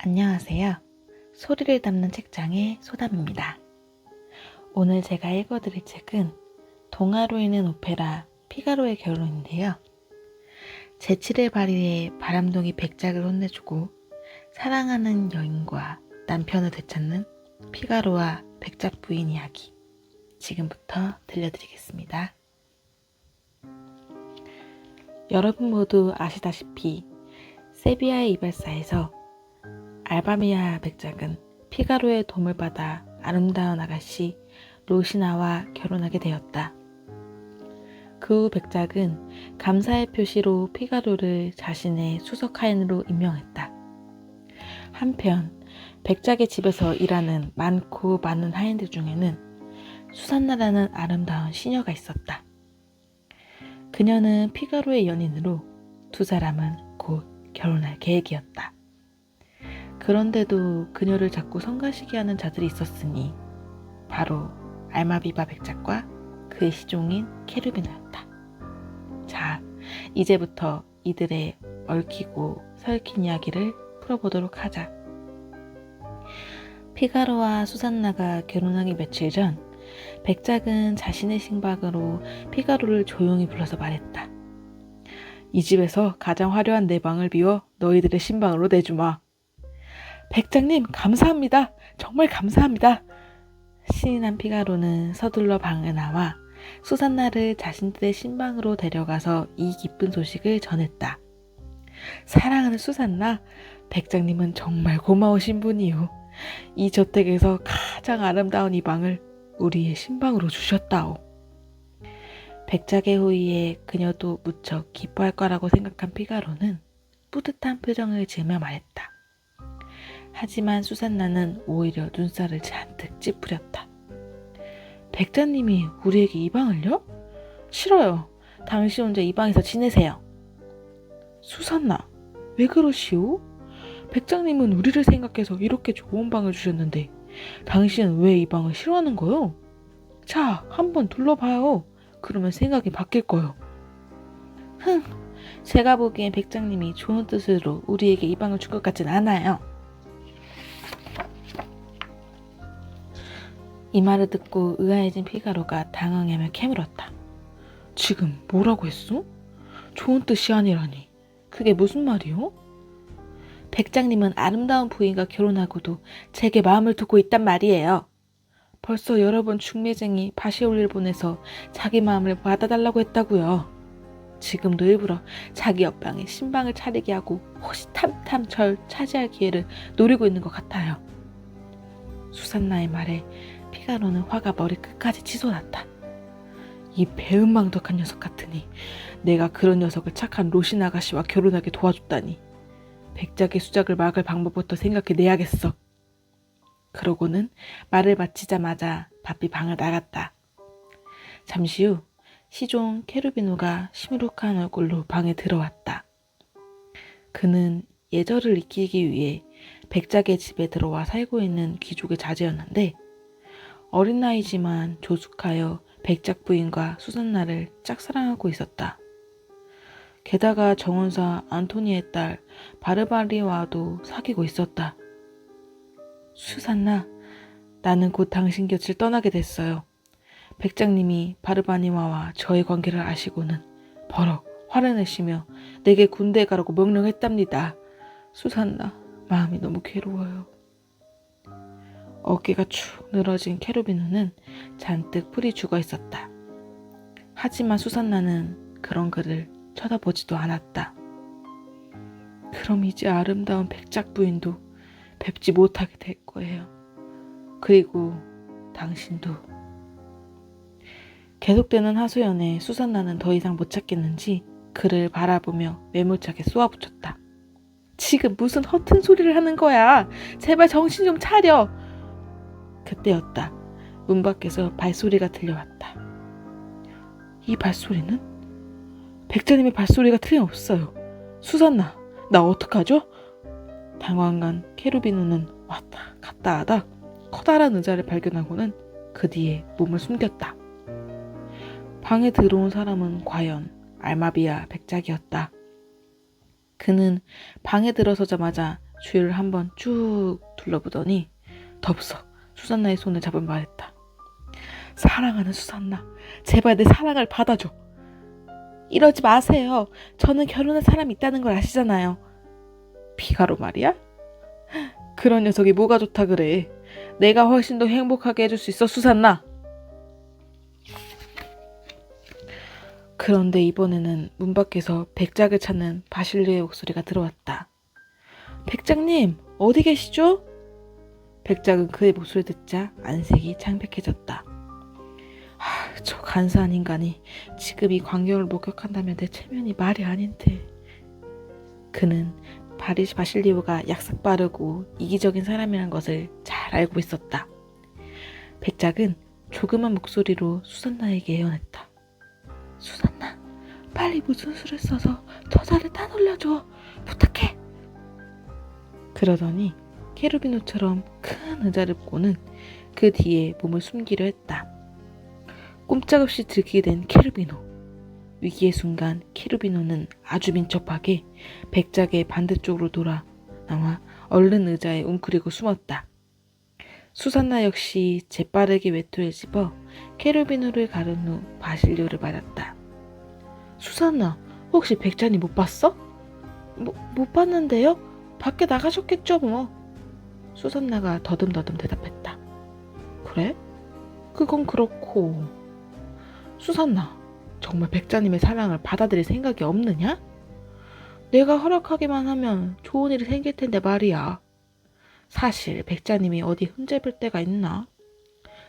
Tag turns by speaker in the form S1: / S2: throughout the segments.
S1: 안녕하세요. 소리를 담는 책장의 소담입니다. 오늘 제가 읽어드릴 책은 동화로 있는 오페라 피가로의 결혼인데요. 재치를 발휘해 바람둥이 백작을 혼내주고 사랑하는 여인과 남편을 되찾는 피가로와 백작 부인 이야기 지금부터 들려드리겠습니다. 여러분 모두 아시다시피 세비야의 이발사에서 알바미아 백작은 피가로의 도움을 받아 아름다운 아가씨 로시나와 결혼하게 되었다. 그 후 백작은 감사의 표시로 피가로를 자신의 수석 하인으로 임명했다. 한편 백작의 집에서 일하는 많고 많은 하인들 중에는 수산나라는 아름다운 시녀가 있었다. 그녀는 피가로의 연인으로 두 사람은 곧 결혼할 계획이었다. 그런데도 그녀를 자꾸 성가시게 하는 자들이 있었으니 바로 알마비바 백작과 그의 시종인 케르비나였다. 자, 이제부터 이들의 얽히고 설킨 이야기를 풀어보도록 하자. 피가로와 수산나가 결혼하기 며칠 전 백작은 자신의 신박으로 피가로를 조용히 불러서 말했다. 이 집에서 가장 화려한 내 방을 비워 너희들의 신방으로 내주마. 백작님 감사합니다. 정말 감사합니다. 신이 난 피가로는 서둘러 방에 나와 수산나를 자신들의 신방으로 데려가서 이 기쁜 소식을 전했다. 사랑하는 수산나, 백작님은 정말 고마우신 분이요. 이 저택에서 가장 아름다운 이 방을 우리의 신방으로 주셨다오. 백작의 호의에 그녀도 무척 기뻐할 거라고 생각한 피가로는 뿌듯한 표정을 지으며 말했다. 하지만 수산나는 오히려 눈살을 잔뜩 찌푸렸다. 백작님이 우리에게 이 방을요? 싫어요. 당신 혼자 이 방에서 지내세요. 수산나, 왜 그러시오? 백작님은 우리를 생각해서 이렇게 좋은 방을 주셨는데 당신은 왜 이 방을 싫어하는 거요? 자, 한번 둘러봐요. 그러면 생각이 바뀔 거요. 제가 보기엔 백작님이 좋은 뜻으로 우리에게 이 방을 준 것 같진 않아요. 이 말을 듣고 의아해진 피가로가 당황하며 캐물었다. 지금 뭐라고 했어? 좋은 뜻이 아니라니. 그게 무슨 말이요? 백작님은 아름다운 부인과 결혼하고도 제게 마음을 두고 있단 말이에요. 벌써 여러 번 중매쟁이 바시올리를 보내서 자기 마음을 받아달라고 했다고요. 지금도 일부러 자기 옆방에 신방을 차리게 하고 호시탐탐 절 차지할 기회를 노리고 있는 것 같아요. 수산나의 말에 피가로는 화가 머리끝까지 치솟았다. 이 배은망덕한 녀석 같으니 내가 그런 녀석을 착한 로신 아가씨와 결혼하게 도와줬다니. 백작의 수작을 막을 방법부터 생각해내야겠어. 그러고는 말을 마치자마자 바삐 방을 나갔다. 잠시 후 시종 케루비노가 시무룩한 얼굴로 방에 들어왔다. 그는 예절을 익히기 위해 백작의 집에 들어와 살고 있는 귀족의 자제였는데 어린 나이지만 조숙하여 백작 부인과 수산나를 짝사랑하고 있었다. 게다가 정원사 안토니의 딸 바르바리와도 사귀고 있었다. 수산나, 나는 곧 당신 곁을 떠나게 됐어요. 백작님이 바르바니와와 저의 관계를 아시고는 버럭 화를 내시며 내게 군대에 가라고 명령했답니다. 수산나, 마음이 너무 괴로워요. 어깨가 축 늘어진 케루비누는 잔뜩 풀이 죽어 있었다. 하지만 수산나는 그런 그를 쳐다보지도 않았다. 그럼 이제 아름다운 백작 부인도 뵙지 못하게 될 거예요. 그리고 당신도. 계속되는 하소연에 수산나는 더 이상 못 참겠는지 그를 바라보며 매몰차게 쏘아붙였다. 지금 무슨 허튼 소리를 하는 거야. 제발 정신 좀 차려. 그때였다. 문 밖에서 발소리가 들려왔다. 이 발소리는? 백작님의 발소리가 틀림없어요. 수산나, 나 어떡하죠? 당황한 케루비누는 왔다 갔다 하다 커다란 의자를 발견하고는 그 뒤에 몸을 숨겼다. 방에 들어온 사람은 과연 알마비아 백작이었다. 그는 방에 들어서자마자 주위를 한번 쭉 둘러보더니 덥석 수산나의 손을 잡으며 말했다. 사랑하는 수산나, 제발 내 사랑을 받아줘. 이러지 마세요. 저는 결혼할 사람이 있다는 걸 아시잖아요. 피가로 말이야? 그런 녀석이 뭐가 좋다 그래. 내가 훨씬 더 행복하게 해줄 수 있어, 수산나. 그런데 이번에는 문 밖에서 백작을 찾는 바실리오의 목소리가 들어왔다. 백작님, 어디 계시죠? 백작은 그의 목소리를 듣자 안색이 창백해졌다. 저 간사한 인간이 지금 이 광경을 목격한다면 내 체면이 말이 아닌데. 그는 바실리오가 약삭 빠르고 이기적인 사람이란 것을 잘 알고 있었다. 백작은 조그만 목소리로 수산나에게 애원했다. 수산나, 빨리 무슨 수를 써서 저자를 따돌려줘. 부탁해. 그러더니 케루비노처럼 큰 의자를 꼬는 그 뒤에 몸을 숨기려 했다. 꼼짝없이 들키게 된 케루비노. 위기의 순간 케루비노는 아주 민첩하게 백작의 반대쪽으로 돌아 나와 얼른 의자에 웅크리고 숨었다. 수산나 역시 재빠르게 외투를 집어 케루비노를 가른 후 바실리오를 맞았다. 수산나, 혹시 백작님 못 봤어? 못 봤는데요? 밖에 나가셨겠죠 뭐. 수산나가 더듬더듬 대답했다. 그래? 그건 그렇고. 수산나, 정말 백작님의 사랑을 받아들일 생각이 없느냐? 내가 허락하기만 하면 좋은 일이 생길 텐데 말이야. 사실 백작님이 어디 흠잡을 때가 있나?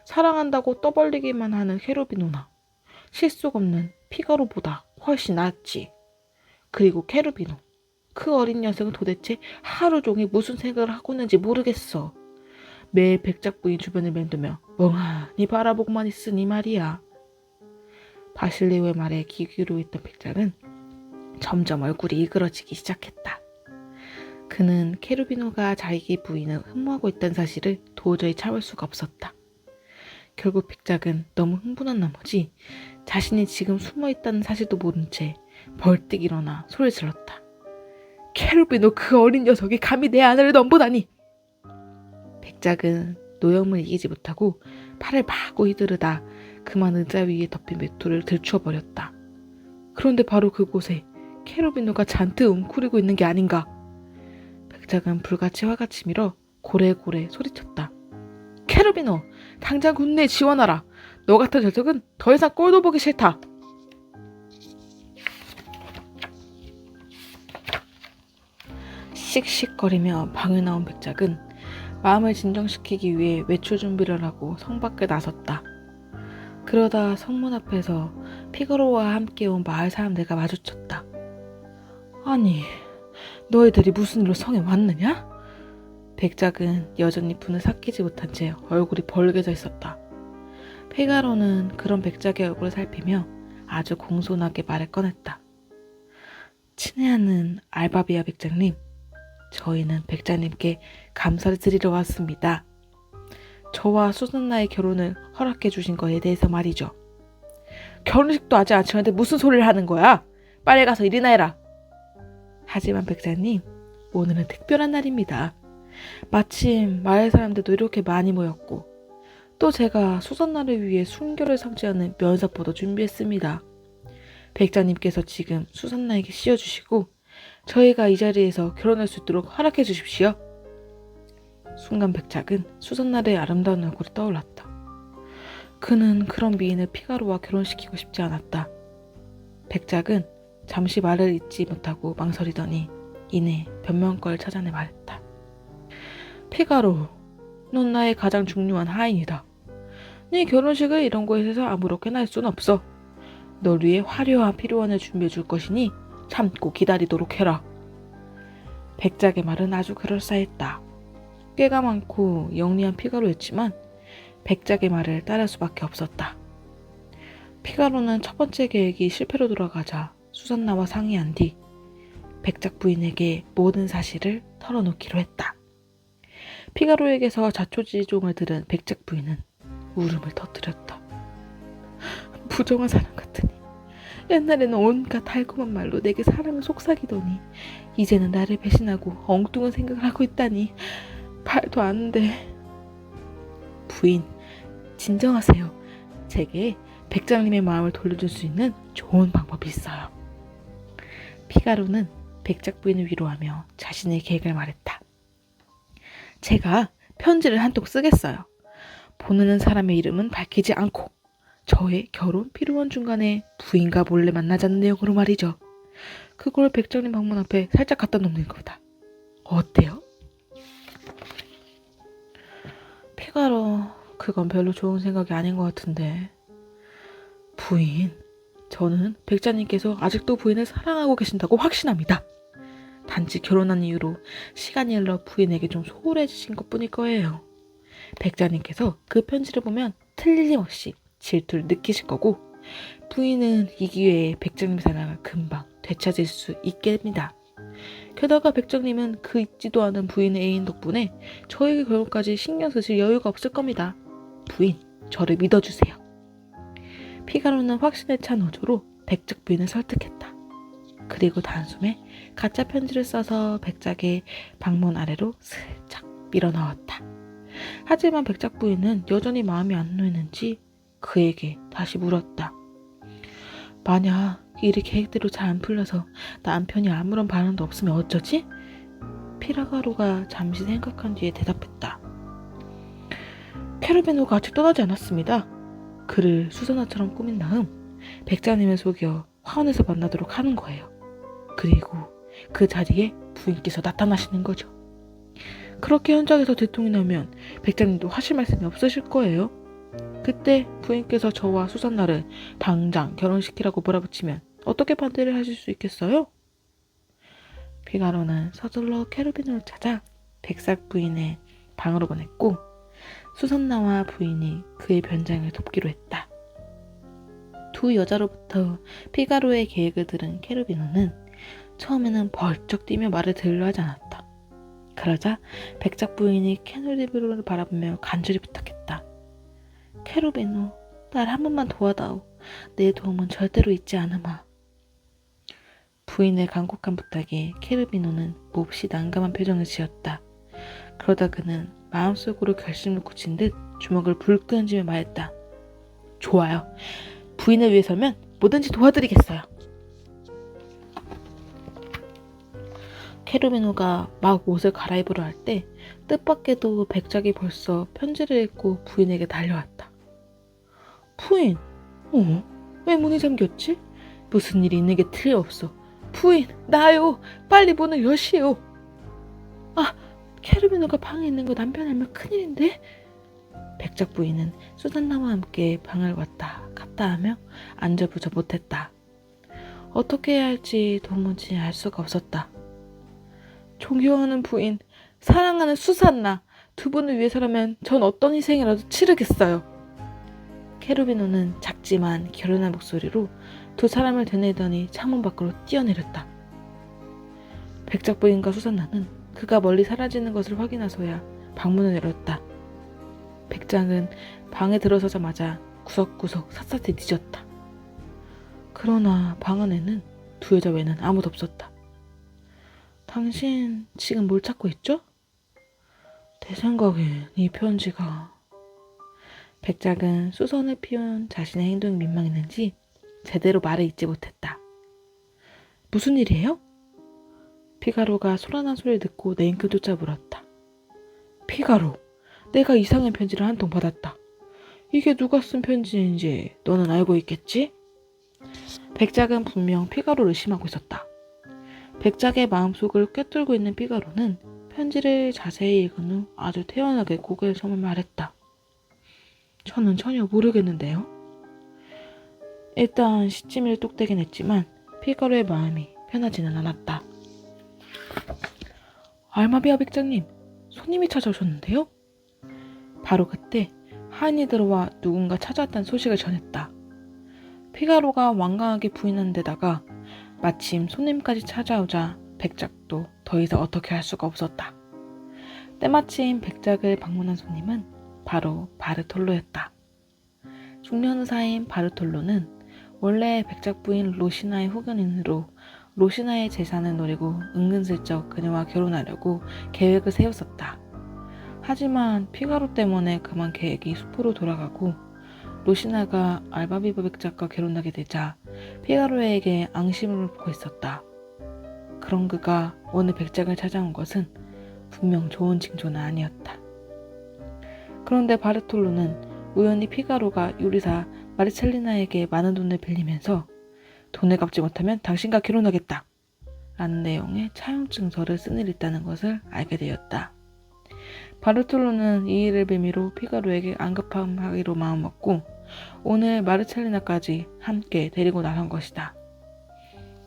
S1: 사랑한다고 떠벌리기만 하는 케루비노나 실속 없는 피가로보다 훨씬 낫지. 그리고 케루비노, 그 어린 녀석은 도대체 하루 종일 무슨 생각을 하고 있는지 모르겠어. 매일 백작 부인 주변을 맴돌며 멍하니 바라보고만 있으니 말이야. 바실리오의 말에 귀 기울이고 있던 백작은 점점 얼굴이 일그러지기 시작했다. 그는 케루비노가 자기 부인을 흠모하고 있다는 사실을 도저히 참을 수가 없었다. 결국 백작은 너무 흥분한 나머지 자신이 지금 숨어있다는 사실도 모른 채 벌떡 일어나 소리를 질렀다. 케루비노, 그 어린 녀석이 감히 내 아내를 넘보다니. 백작은 노염을 이기지 못하고 팔을 마구 휘두르다 그만 의자 위에 덮인 외투를 들추어버렸다. 그런데 바로 그곳에 케루비노가 잔뜩 웅크리고 있는 게 아닌가. 백작은 불같이 화가 치밀어 고래고래 소리쳤다. 케루비노, 당장 군대에 지원하라. 너 같은 녀석은 더 이상 꼴도 보기 싫다. 씩씩거리며 방에 나온 백작은 마음을 진정시키기 위해 외출 준비를 하고 성 밖에 나섰다. 그러다 성문 앞에서 피가로와 함께 온 마을 사람들과 마주쳤다. 아니, 너희들이 무슨 일로 성에 왔느냐? 백작은 여전히 분을 삭히지 못한 채 얼굴이 벌게져 있었다. 피가로는 그런 백작의 얼굴을 살피며 아주 공손하게 말을 꺼냈다. 친애하는 알바비아 백작님, 저희는 백작님께 감사를 드리러 왔습니다. 저와 수산나의 결혼을 허락해 주신 것에 대해서 말이죠. 결혼식도 아직 안 치렀는데 무슨 소리를 하는 거야? 빨리 가서 일이나 해라. 하지만 백작님, 오늘은 특별한 날입니다. 마침 마을 사람들도 이렇게 많이 모였고 또 제가 수산나를 위해 순결을 상징하는 면사포도 준비했습니다. 백작님께서 지금 수산나에게 씌워주시고 저희가 이 자리에서 결혼할 수 있도록 허락해 주십시오. 순간 백작은 수산나의 아름다운 얼굴이 떠올랐다. 그는 그런 미인을 피가로와 결혼시키고 싶지 않았다. 백작은 잠시 말을 잇지 못하고 망설이더니 이내 변명거리를 찾아내 말했다. 피가로, 넌 나의 가장 중요한 하인이다. 네 결혼식을 이런 곳에서 아무렇게나 할 순 없어. 널 위해 화려한 피로원을 준비해 줄 것이니 참고 기다리도록 해라. 백작의 말은 아주 그럴싸했다. 꾀가 많고 영리한 피가로였지만 백작의 말을 따를 수밖에 없었다. 피가로는 첫 번째 계획이 실패로 돌아가자 수산나와 상의한 뒤 백작 부인에게 모든 사실을 털어놓기로 했다. 피가로에게서 자초지종을 들은 백작 부인은 울음을 터뜨렸다. 부정한 사람 같으니 옛날에는 온갖 달콤한 말로 내게 사랑을 속삭이더니 이제는 나를 배신하고 엉뚱한 생각을 하고 있다니 말도 안 돼. 부인, 진정하세요. 제게 백장님의 마음을 돌려줄 수 있는 좋은 방법이 있어요. 피가로는 백작 부인을 위로하며 자신의 계획을 말했다. 제가 편지를 한 통 쓰겠어요. 보내는 사람의 이름은 밝히지 않고 저의 결혼 필요한 중간에 부인과 몰래 만나자는 내용으로 말이죠. 그걸 백장님 방문 앞에 살짝 갖다 놓는 거다. 어때요? 피가로, 그건 별로 좋은 생각이 아닌 것 같은데. 부인, 저는 백장님께서 아직도 부인을 사랑하고 계신다고 확신합니다. 단지 결혼한 이후로 시간이 흘러 부인에게 좀 소홀해지신 것뿐일 거예요. 백장님께서 그 편지를 보면 틀림없이 질투를 느끼실 거고 부인은 이 기회에 백장님 사랑을 금방 되찾을 수 있게 됩니다. 게다가 백장님은 그 있지도 않은 부인의 애인 덕분에 저에게 결혼까지 신경 쓰실 여유가 없을 겁니다. 부인, 저를 믿어주세요. 피가로는 확신에 찬 어조로 백작 부인을 설득했다. 그리고 단숨에 가짜 편지를 써서 백작의 방문 아래로 슬쩍 밀어 넣었다. 하지만 백작 부인은 여전히 마음이 안 놓이는지 그에게 다시 물었다. 만약 일이 계획대로 잘 안 풀려서 남편이 아무런 반응도 없으면 어쩌지? 피라가로가 잠시 생각한 뒤에 대답했다. 캐르베노가 아직 떠나지 않았습니다. 그를 수선화처럼 꾸민 다음 백장님을 속여 화원에서 만나도록 하는 거예요. 그리고 그 자리에 부인께서 나타나시는 거죠. 그렇게 현장에서 대통이 나면 백장님도 하실 말씀이 없으실 거예요. 그때 부인께서 저와 수산나를 당장 결혼시키라고 몰아붙이면 어떻게 반대를 하실 수 있겠어요? 피가로는 서둘러 캐르비노를 찾아 백작 부인의 방으로 보냈고 수산나와 부인이 그의 변장을 돕기로 했다. 두 여자로부터 피가로의 계획을 들은 캐르비노는 처음에는 벌쩍 뛰며 말을 들으려 하지 않았다. 그러자 백작 부인이 캐르비노를 바라보며 간절히 부탁했다. 캐르비노, 날 한 번만 도와다오. 내 도움은 절대로 잊지 않으마. 부인의 간곡한 부탁에 캐르비노는 몹시 난감한 표정을 지었다. 그러다 그는 마음속으로 결심을 굳힌 듯 주먹을 불끈쥐며 말했다. 좋아요. 부인을 위해서면 뭐든지 도와드리겠어요. 캐르비노가 막 옷을 갈아입으려 할 때 뜻밖에도 백작이 벌써 편지를 읽고 부인에게 달려왔다. 부인, 왜 문이 잠겼지? 무슨 일이 있는 게 틀림없어. 부인, 나요. 빨리 문을 여시오. 아, 캐르비노가 방에 있는 거 남편이 알면 큰일인데? 백작 부인은 수산나와 함께 방을 왔다 갔다 하며 안절부절 못했다. 어떻게 해야 할지 도무지 알 수가 없었다. 존경하는 부인, 사랑하는 수산나, 두 분을 위해서라면 전 어떤 희생이라도 치르겠어요. 캐르비노는 작지만 결연한 목소리로 두 사람을 되뇌더니 창문 밖으로 뛰어내렸다. 백작 부인과 수산나는 그가 멀리 사라지는 것을 확인하서야 방문을 열었다. 백작은 방에 들어서자마자 구석구석 샅샅이 뒤졌다. 그러나 방 안에는 두 여자 외에는 아무도 없었다. 당신 지금 뭘 찾고 있죠? 내 생각엔 이 편지가... 백작은 수선을 피운 자신의 행동이 민망했는지 제대로 말을 잇지 못했다. 무슨 일이에요? 피가로가 소란한 소리를 듣고 냉큼 쫓아 물었다. 피가로, 내가 이상한 편지를 한 통 받았다. 이게 누가 쓴 편지인지 너는 알고 있겠지? 백작은 분명 피가로를 의심하고 있었다. 백작의 마음속을 꿰뚫고 있는 피가로는 편지를 자세히 읽은 후 아주 태연하게 고개를 저으며 말했다. 저는 전혀 모르겠는데요. 일단 시치미를 똑대긴 했지만 피가로의 마음이 편하지는 않았다. 알마비아 백장님, 손님이 찾아오셨는데요? 바로 그때 하인이 들어와 누군가 찾아왔다는 소식을 전했다. 피가로가 완강하게 부인한 데다가 마침 손님까지 찾아오자 백작도 더 이상 어떻게 할 수가 없었다. 때마침 백작을 방문한 손님은 바로 바르톨로였다. 중년 의사인 바르톨로는 원래 백작 부인 로시나의 후견인으로 로시나의 재산을 노리고 은근슬쩍 그녀와 결혼하려고 계획을 세웠었다. 하지만 피가로 때문에 그만 계획이 수포로 돌아가고 로시나가 알바비버 백작과 결혼하게 되자 피가로에게 앙심을 품고 있었다. 그런 그가 오늘 백작을 찾아온 것은 분명 좋은 징조는 아니었다. 그런데 바르톨로는 우연히 피가로가 요리사 마르첼리나에게 많은 돈을 빌리면서 돈을 갚지 못하면 당신과 결혼하겠다 라는 내용의 차용증서를 쓴 일이 있다는 것을 알게 되었다. 바르톨로는 이 일을 빌미로 피가로에게 안갚함하기로 마음먹고 오늘 마르첼리나까지 함께 데리고 나선 것이다.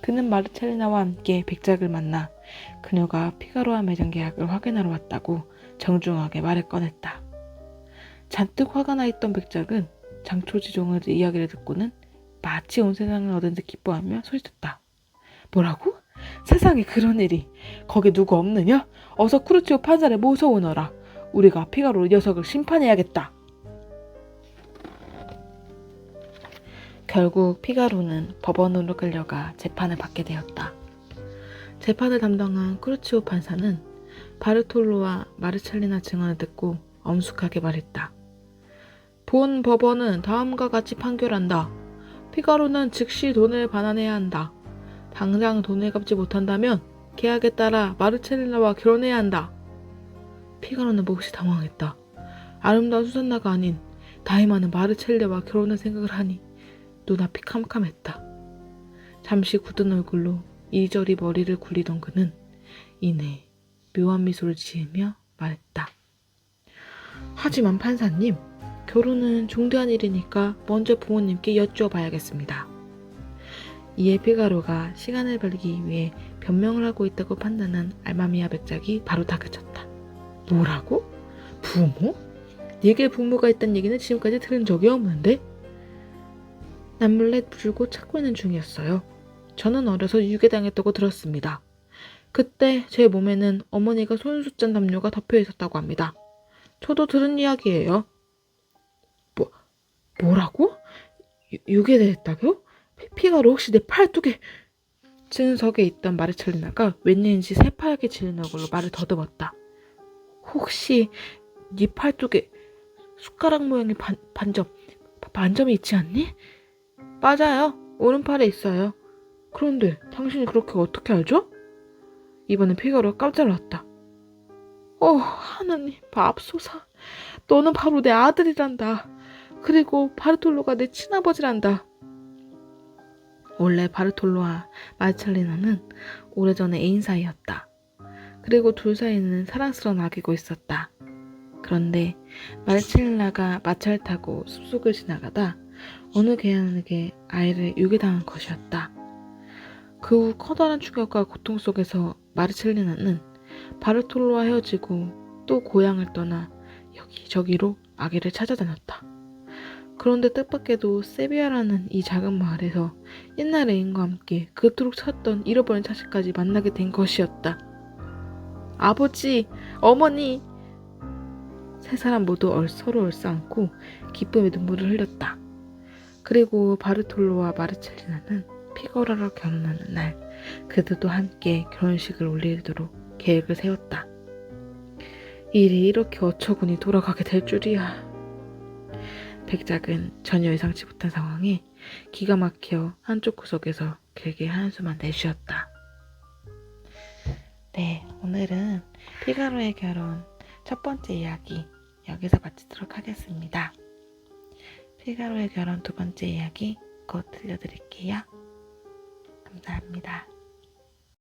S1: 그는 마르첼리나와 함께 백작을 만나 그녀가 피가로와 매장 계약을 확인하러 왔다고 정중하게 말을 꺼냈다. 잔뜩 화가 나 있던 백작은 장초지종의 이야기를 듣고는 마치 온 세상을 얻은 듯 기뻐하며 소리쳤다. 뭐라고? 세상에 그런 일이. 거기 누구 없느냐? 어서 쿠르치오 판사를 모셔오너라. 우리가 피가로 녀석을 심판해야겠다. 결국 피가로는 법원으로 끌려가 재판을 받게 되었다. 재판을 담당한 쿠르치오 판사는 바르톨로와 마르첼리나 증언을 듣고 엄숙하게 말했다. 본 법원은 다음과 같이 판결한다. 피가로는 즉시 돈을 반환해야 한다. 당장 돈을 갚지 못한다면 계약에 따라 마르첼리나와 결혼해야 한다. 피가로는 몹시 당황했다. 아름다운 수산나가 아닌 나이 많은 마르첼리와 결혼할 생각을 하니 눈앞이 캄캄했다. 잠시 굳은 얼굴로 이리저리 머리를 굴리던 그는 이내 묘한 미소를 지으며 말했다. 하지만 판사님, 결혼은 중대한 일이니까 먼저 부모님께 여쭈어봐야겠습니다. 이에 피가로가 시간을 벌기 위해 변명을 하고 있다고 판단한 알마미아 백작이 바로 다그쳤다. 뭐라고? 부모? 네게 부모가 있다는 얘기는 지금까지 들은 적이 없는데? 남몰래 불고 찾고 있는 중이었어요. 저는 어려서 유괴당했다고 들었습니다. 그때 제 몸에는 어머니가 손수잔 담요가 덮여 있었다고 합니다. 저도 들은 이야기예요. 뭐라고? 유괴됐다고요? 피가로 혹시 내 팔뚝에... 증석에 있던 마르첼리나가 웬일인지 새파랗게 질린 얼굴로 말을 더듬었다. 혹시 네 팔뚝에 숟가락 모양의 반점이 있지 않니? 맞아요. 오른팔에 있어요. 그런데 당신이 그렇게 어떻게 알죠? 이번엔 피가로가 깜짝 놀랐다. 하나님, 맙소사. 너는 바로 내 아들이란다. 그리고 바르톨로가 내 친아버지란다. 원래 바르톨로와 마르첼리나는 오래전에 애인 사이였다. 그리고 둘 사이는 사랑스러운 아기고 있었다. 그런데 마르첼리나가 마차를 타고 숲속을 지나가다 어느 개한에게 아이를 유괴당한 것이었다. 그 후 커다란 충격과 고통 속에서 마르첼리나는 바르톨로와 헤어지고 또 고향을 떠나 여기저기로 아기를 찾아다녔다. 그런데 뜻밖에도 세비야라는 이 작은 마을에서 옛날 애인과 함께 그토록 찾던 잃어버린 자식까지 만나게 된 것이었다. 아버지, 어머니! 세 사람 모두 서로 얼싸안고 기쁨의 눈물을 흘렸다. 그리고 바르톨로와 마르첼리나는 피가로로 결혼하는 날 그들도 함께 결혼식을 올리도록 계획을 세웠다. 일이 이렇게 어처구니 돌아가게 될 줄이야. 백작은 전혀 예상치 못한 상황에 기가 막혀 한쪽 구석에서 길게 한숨만 내쉬었다. 네, 오늘은 피가로의 결혼 첫 번째 이야기 여기서 마치도록 하겠습니다. 피가로의 결혼 두 번째 이야기 곧 들려드릴게요. 감사합니다.